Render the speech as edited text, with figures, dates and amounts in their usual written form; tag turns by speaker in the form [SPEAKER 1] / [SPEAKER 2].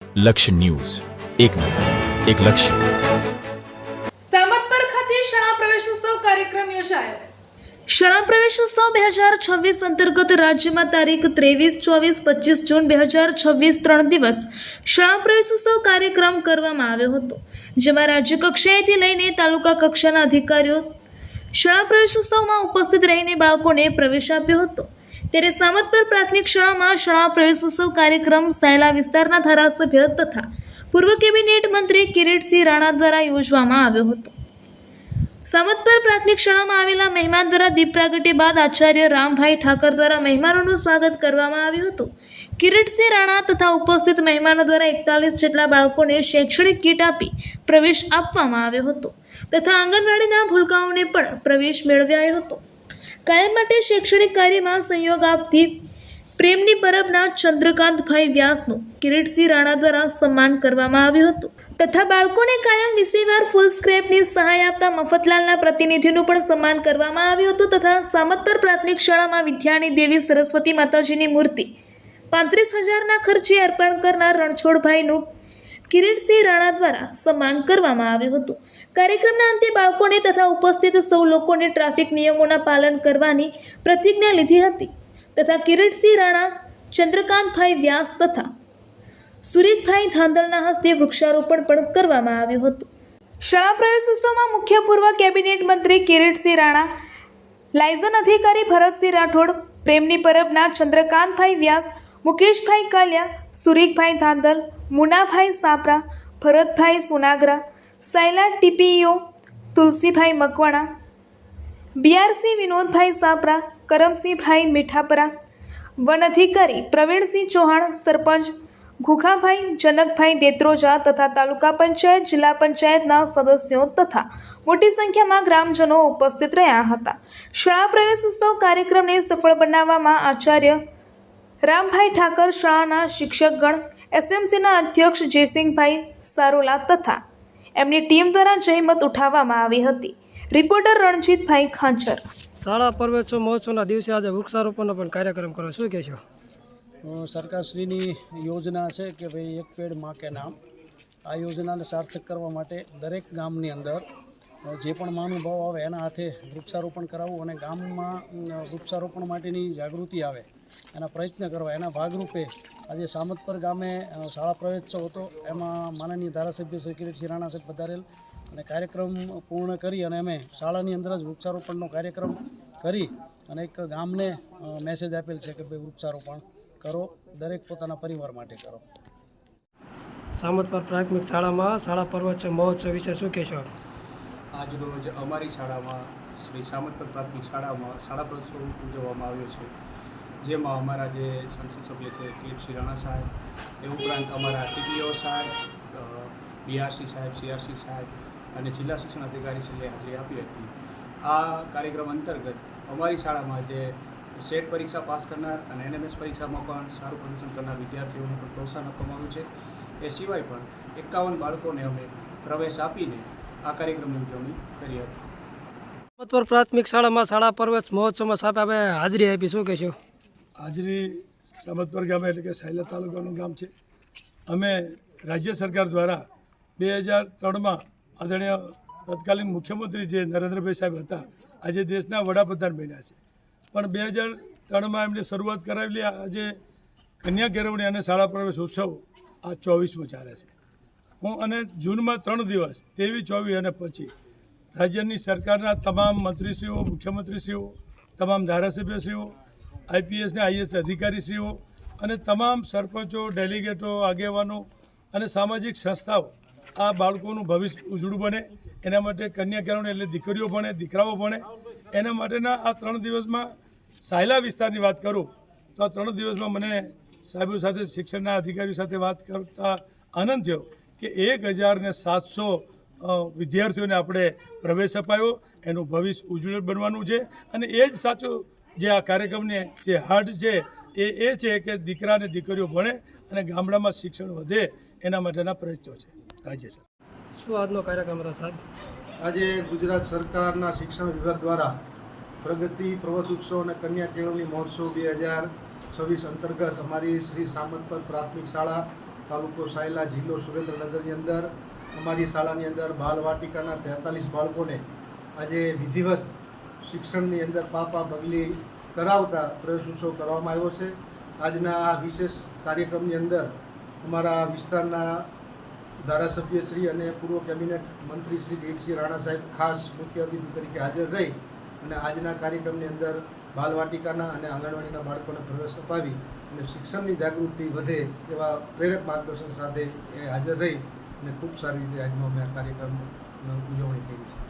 [SPEAKER 1] લક્ષ્ય ન્યૂઝ, એક નજર, એક લક્ષ્ય.
[SPEAKER 2] સામતપર ખાતે શાળા પ્રવેશોત્સવ કાર્યક્રમ યોજાયો.
[SPEAKER 3] શાળા પ્રવેશોત્સવ 2026 અંતર્ગત રાજ્યમાં તારીખ 23, 24, 25 જૂન 2026 3 દિવસ શાળા પ્રવેશોત્સવ કાર્યક્રમ કરવામાં આવ્યો હતો, જેમાં રાજ્ય કક્ષાએથી લઈને તાલુકા કક્ષાના અધિકારીઓ શાળા પ્રવેશોત્સવમાં ઉપસ્થિત રહીને બાળકોને પ્રવેશ આપ્યો હતો. ત્યારે સામતપર પ્રાથમિક શાળામાં શાળા પ્રવેશોત્સવ કાર્યક્રમ સાયલા વિસ્તારના ધારાસભ્ય તથા પૂર્વ કેબિનેટ મંત્રી કિરીટસિંહ રાણા દ્વારા યોજવામાં આવ્યો હતો. સામતપર પ્રાથમિક શાળામાં આવેલા મહેમાન દ્વારા દીપ પ્રાગટ્ય બાદ આચાર્ય રામભાઈ ઠાકર દ્વારા મહેમાનોનું સ્વાગત કરવામાં આવ્યું હતું. કિરીટસિંહ રાણા તથા ઉપસ્થિત મહેમાનો દ્વારા 41 જેટલા બાળકોને શૈક્ષણિક કીટ આપી પ્રવેશ આપવામાં આવ્યો હતો તથા આંગણવાડીના ભૂલકાઓને પણ પ્રવેશ મેળવ્યો હતો. કાયમ માટે શૈક્ષણિક કાર્યમાં સહયોગ આપતી પ્રેમની પરબના ચંદ્રકાંતભાઈ વ્યાસનું કિરીટસિંહ રાણા દ્વારા સન્માન કરવામાં આવ્યું હતું તથા બાળકોને કાયમ વિષયવાર ફૂલ સ્ક્રેપની સહાય આપતા મફતલાલના પ્રતિનિધિનું પણ સન્માન કરવામાં આવ્યું હતું તથા સામતપર પ્રાથમિક શાળામાં વિદ્યાની દેવી સરસ્વતી માતાજીની મૂર્તિ 35,000ના ખર્ચે અર્પણ કરનાર રણછોડભાઈનું કિરીટસિંહ રાણા દ્વારા સન્માન કરવામાં આવ્યું હતું. કાર્યક્રમના અંતે બાળકોને તથા ઉપસ્થિત સૌ લોકોને ટ્રાફિક નિયમોના પાલન કરવાની પ્રતિજ્ઞા લીધી હતી તથા કિરીટસિંહ રાણા, ચંદ્રકાંતભાઈ વ્યાસ તથા સુરેખભાઈ ધાંધલના હસ્તે વૃક્ષારોપણ પણ કરવામાં આવ્યું હતું. શાળા પ્રવેશોત્સવમાં મુખ્ય પૂર્વ કેબિનેટ મંત્રી કિરીટસિંહ રાણા, લાયઝન અધિકારી ભરતસિંહ રાઠોડ, પ્રેમની પરબના ચંદ્રકાંતભાઈ વ્યાસ, મુકેશભાઈ કાલિયા, સુરેખભાઈ Dhandhal, Munabhai Sapra, Bharatbhai સોનાગરા, Sayla TPO, Tulsibhai Makwana, BRC Vinodbhai Sapra, Karamsinhbhai Mithapara, one અધિકારી પ્રવીણસિંહ ચૌહાણ, સરપંચ ઘુઘાભાઈ જનકભાઈ દેત્રોજા તથા તાલુકા પંચાયત, જિલ્લા પંચાયતના સદસ્યો તથા મોટી સંખ્યામાં ગ્રામજનો ઉપસ્થિત રહ્યા હતા. શાળા પ્રવેશોત્સવ કાર્યક્રમને સફળ બનાવવામાં આચાર્ય રામભાઈ ઠાકર, શાળાના શિક્ષકગણ, એસએમસીના અધ્યક્ષ જયસિંહભાઈ સારોલા તથા એમની ટીમ દ્વારા જહેમત ઉઠાવવામાં આવી હતી. રિપોર્ટર રણજીતભાઈ ખાંચર.
[SPEAKER 4] શાળા પ્રવેશોત્સવ મહોત્સવના દિવસે આજે વૃક્ષારોપણનો પણ કાર્યક્રમ કરો, શું કહેશો?
[SPEAKER 5] સરકારશ્રીની યોજના છે કે ભાઈ એક પેડ માં કે નામ. આ યોજનાને સાર્થક કરવા માટે દરેક ગામની અંદર જે પણ મહાનુભાવો આવે એના હાથે વૃક્ષારોપણ કરાવવું અને ગામમાં વૃક્ષારોપણ માટેની જાગૃતિ આવે એના પ્રયત્ન કરવા. એના ભાગરૂપે આજે સામતપર ગામે શાળા પ્રવેશોત્સવ હતો. એમાં માનનીય ધારાસભ્ય શ્રી કિરીટસિંહ રાણા સાહેબ પધારેલ અને કાર્યક્રમ પૂર્ણ કરી અને અમે શાળાની અંદર જ વૃક્ષારોપણનો કાર્યક્રમ કરી અને એક ગામને મેસેજ આપેલ છે કે ભાઈ વૃક્ષારોપણ કરો, દરેક પોતાના પરિવાર માટે કરો.
[SPEAKER 4] સામતપર પ્રાથમિક શાળામાં શાળા પ્રવેશોત્સવ મહોત્સવ વિશે શું કહેશો?
[SPEAKER 6] આજરોજ અમારી શાળામાં શ્રી સામતપર પ્રાથમિક શાળામાં શાળા પ્રવેશોત્સવ ઉજવવામાં આવ્યો છે, જેમાં અમારા જે સંસદ સભ્ય છે કિરીટસિંહ રાણા સાહેબ, એ ઉપરાંત અમારા ટીપીઓ સાહેબ, બીઆરસી સાહેબ, સીઆરસી સાહેબ અને જિલ્લા શિક્ષણ અધિકારીશ્રીએ હાજરી આપી હતી. આ કાર્યક્રમ અંતર્ગત અમારી શાળામાં જે સેટ પરીક્ષા પાસ કરનાર અને એનએમએસ પરીક્ષામાં પણ સારું પ્રદર્શન કરનાર વિદ્યાર્થીઓને પણ પ્રોત્સાહન આપવામાં આવ્યું છે. એ સિવાય પણ 51 બાળકોને અમે પ્રવેશ આપીને આ કાર્યક્રમની ઉજવણી કરી હતી.
[SPEAKER 4] સામતપર પ્રાથમિક શાળામાં શાળા પ્રવેશ મહોત્સવમાં સાહેબ આપણે હાજરી આપી, શું કહેશો?
[SPEAKER 7] હાજરી સામતપર ગામ એટલે કે સાયલા તાલુકાનું ગામ છે. અમે રાજ્ય સરકાર દ્વારા 2003માં આદરણીય તત્કાલીન મુખ્યમંત્રી જે નરેન્દ્રભાઈ સાહેબ હતા, આજે દેશના વડાપ્રધાન બન્યા છે, પણ 2003માં એમને શરૂઆત કરાવેલી. આજે કન્યા કેળવણી અને શાળા પ્રવેશ ઉત્સવ આ 24મો ચાલે છે. હું અને જૂનમાં 3 દિવસ 23, 24 અને 25 રાજ્યની સરકારના તમામ મંત્રીશ્રીઓ, મુખ્યમંત્રીશ્રીઓ, તમામ ધારાસભ્યશ્રીઓ, આઈપીએસ ને આઈએસ અધિકારીશ્રીઓ અને તમામ સરપંચો, ડેલિગેટો, આગેવાનો અને સામાજિક સંસ્થાઓ આ બાળકોનું ભવિષ્ય ઉજળું બને એના માટે કન્યા કેળવણી એટલે દીકરીઓ ભણે, દીકરાઓ ભણે, એના માટેના આ 3 દિવસમાં સાયલા વિસ્તારની વાત કરું તો આ 3 દિવસમાં મને સાહેબો સાથે, શિક્ષણના અધિકારીઓ સાથે વાત કરતા આનંદ થયો કે 1,700 વિદ્યાર્થીઓને આપણે પ્રવેશ અપાયો. એનું ભવિષ્ય ઉજ્જવળ બનવાનું છે અને એ જ સાચું જે આ કાર્યક્રમને જે હાર્ટ છે એ છે કે દીકરા અને દીકરીઓ ભણે અને ગામડામાં શિક્ષણ વધે એના માટેના પ્રયત્નો છે રાજ્ય સરકાર.
[SPEAKER 4] શું આજનો કાર્યક્રમ હતો સાહેબ?
[SPEAKER 8] આજે ગુજરાત સરકારના શિક્ષણ વિભાગ દ્વારા પ્રગતિ પ્રવેશોત્સવ અને કન્યા કેળવણી મહોત્સવ 2026 અંતર્ગત અમારી શ્રી સામતપર પ્રાથમિક શાળા તાલુકો સાયલા, જિલ્લો સુરેન્દ્રનગરની અંદર અમારી શાળાની અંદર બાલવાટિકાના 43 બાળકોને આજે વિધિવત શિક્ષણની અંદર પાપા પગલી કરાવતા પ્રવેશોત્સવ કરવામાં આવ્યો છે. આજના આ વિશેષ કાર્યક્રમની અંદર અમારા વિસ્તારના ધારાસભ્ય શ્રી અને પૂર્વ કેબિનેટ મંત્રી શ્રી કિરીટસિંહ રાણા સાહેબ ખાસ મુખ્ય અતિથિ તરીકે હાજર રહી અને આજના કાર્યક્રમની અંદર બાલવાટિકાના અને આંગણવાડીના બાળકોને પ્રવેશ અપાવી અને શિક્ષણની જાગૃતિ વધે એવા પ્રેરક માર્ગદર્શન સાથે એ હાજર રહી અને ખૂબ સારી રીતે આજનો અમે આ કાર્યક્રમની ઉજવણી કરી છે.